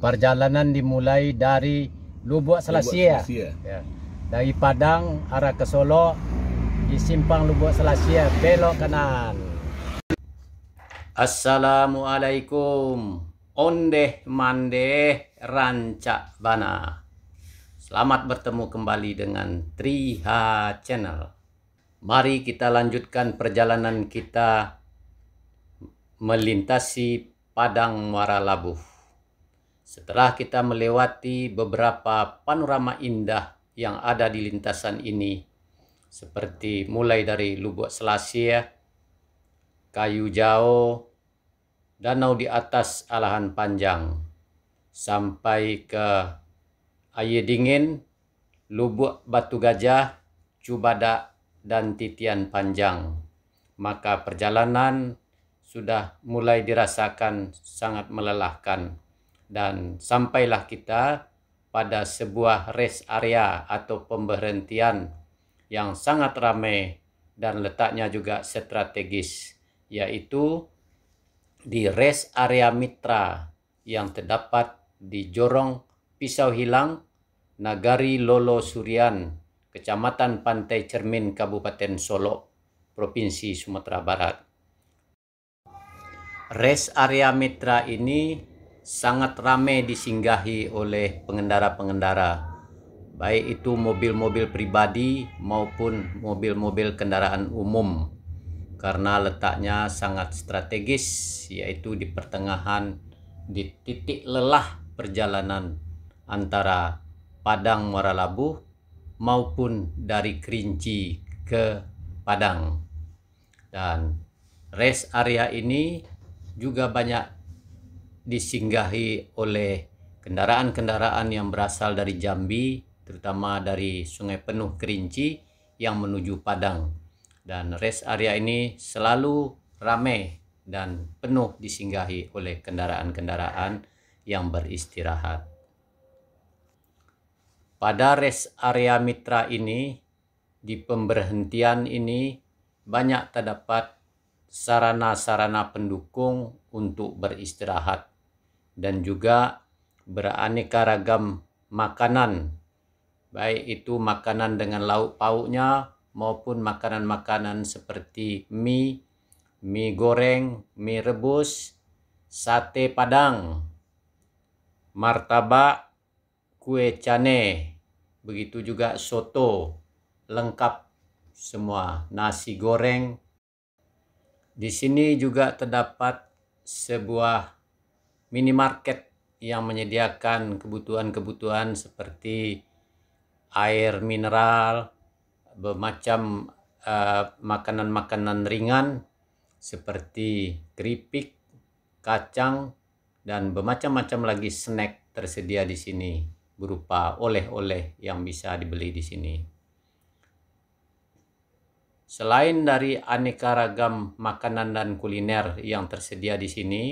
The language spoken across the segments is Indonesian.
Perjalanan dimulai dari Lubuk Selassie. Ya. Dari Padang arah ke Solo, di simpang Lubuk Selassie belok kanan. Assalamualaikum. Ondeh mandeh rancak bana. Selamat bertemu kembali dengan Triha Channel. Mari kita lanjutkan perjalanan kita melintasi Padang Muara Labuh. Setelah kita melewati beberapa panorama indah yang ada di lintasan ini, seperti mulai dari Lubuk Selassie, Kayu Jauh, Danau di Atas Alahan Panjang, sampai ke Air Dingin, Lubuk Batu Gajah, Cubadak, dan Titian Panjang, maka perjalanan sudah mulai dirasakan sangat melelahkan, dan sampailah kita pada sebuah rest area atau pemberhentian yang sangat ramai dan letaknya juga strategis, yaitu di rest area Mitra yang terdapat di Jorong Pisau Hilang, Nagari Lolo Surian, Kecamatan Pantai Cermin, Kabupaten Solo, Provinsi Sumatera Barat. Rest area Mitra ini sangat ramai disinggahi oleh pengendara-pengendara, baik itu mobil-mobil pribadi maupun mobil-mobil kendaraan umum, karena letaknya sangat strategis, yaitu di pertengahan, di titik lelah perjalanan antara Padang Muara Labuh maupun dari Kerinci ke Padang. Dan rest area ini juga banyak disinggahi oleh kendaraan-kendaraan yang berasal dari Jambi, terutama dari Sungai Penuh Kerinci yang menuju Padang. Dan rest area ini selalu ramai dan penuh disinggahi oleh kendaraan-kendaraan yang beristirahat. Pada rest area Mitra ini, di pemberhentian ini, banyak terdapat sarana-sarana pendukung untuk beristirahat dan juga beraneka ragam makanan, baik itu makanan dengan lauk pauknya maupun makanan-makanan seperti mie, mie goreng, mie rebus, sate Padang, martabak, kue cane, begitu juga soto, lengkap semua, nasi goreng. Di sini juga terdapat sebuah minimarket yang menyediakan kebutuhan-kebutuhan seperti air mineral, bermacam makanan-makanan ringan seperti keripik, kacang, dan bermacam-macam lagi snack tersedia di sini berupa oleh-oleh yang bisa dibeli di sini. Selain dari aneka ragam makanan dan kuliner yang tersedia di sini,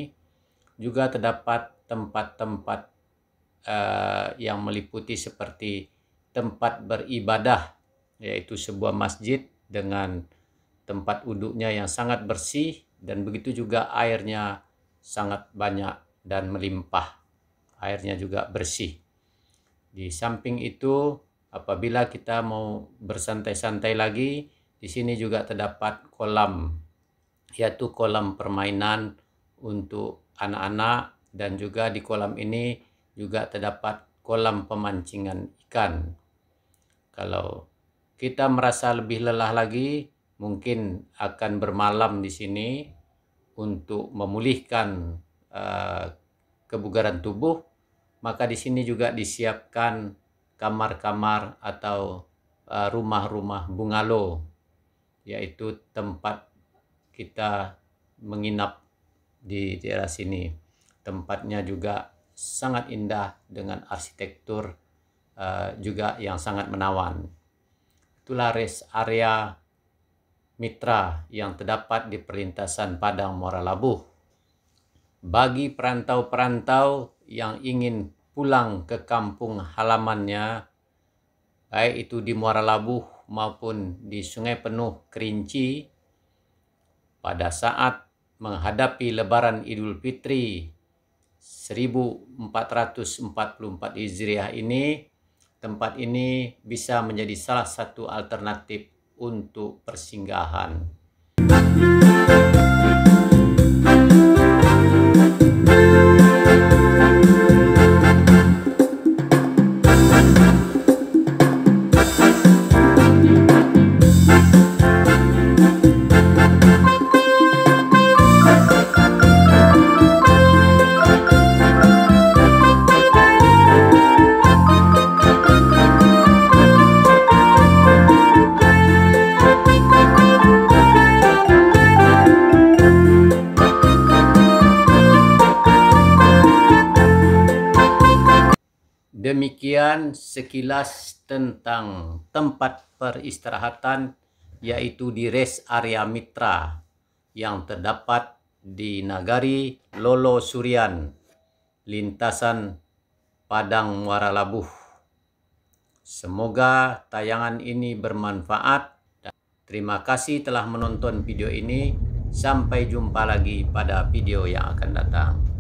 juga terdapat tempat-tempat yang meliputi seperti tempat beribadah, yaitu sebuah masjid dengan tempat wuduknya yang sangat bersih, dan begitu juga airnya sangat banyak dan melimpah. Airnya juga bersih. Di samping itu, apabila kita mau bersantai-santai lagi, di sini juga terdapat kolam, yaitu kolam permainan untuk anak-anak, dan juga di kolam ini juga terdapat kolam pemancingan ikan. Kalau kita merasa lebih lelah lagi, mungkin akan bermalam di sini untuk memulihkan kebugaran tubuh, maka di sini juga disiapkan kamar-kamar atau rumah-rumah bungalow, yaitu tempat kita menginap di daerah sini. Tempatnya juga sangat indah dengan arsitektur juga yang sangat menawan. Itulah rest area Mitra yang terdapat di perlintasan Padang Muara Labuh. Bagi perantau-perantau yang ingin pulang ke kampung halamannya, baik itu di Muara Labuh maupun di Sungai Penuh Kerinci, pada saat menghadapi Lebaran Idul Fitri 1444 Hijriah ini, tempat ini bisa menjadi salah satu alternatif untuk persinggahan. Demikian sekilas tentang tempat peristirahatan, yaitu di Rest Area Mitra yang terdapat di Nagari Lolo Surian, lintasan Padang Muara Labuh. Semoga tayangan ini bermanfaat. Terima kasih telah menonton video ini. Sampai jumpa lagi pada video yang akan datang.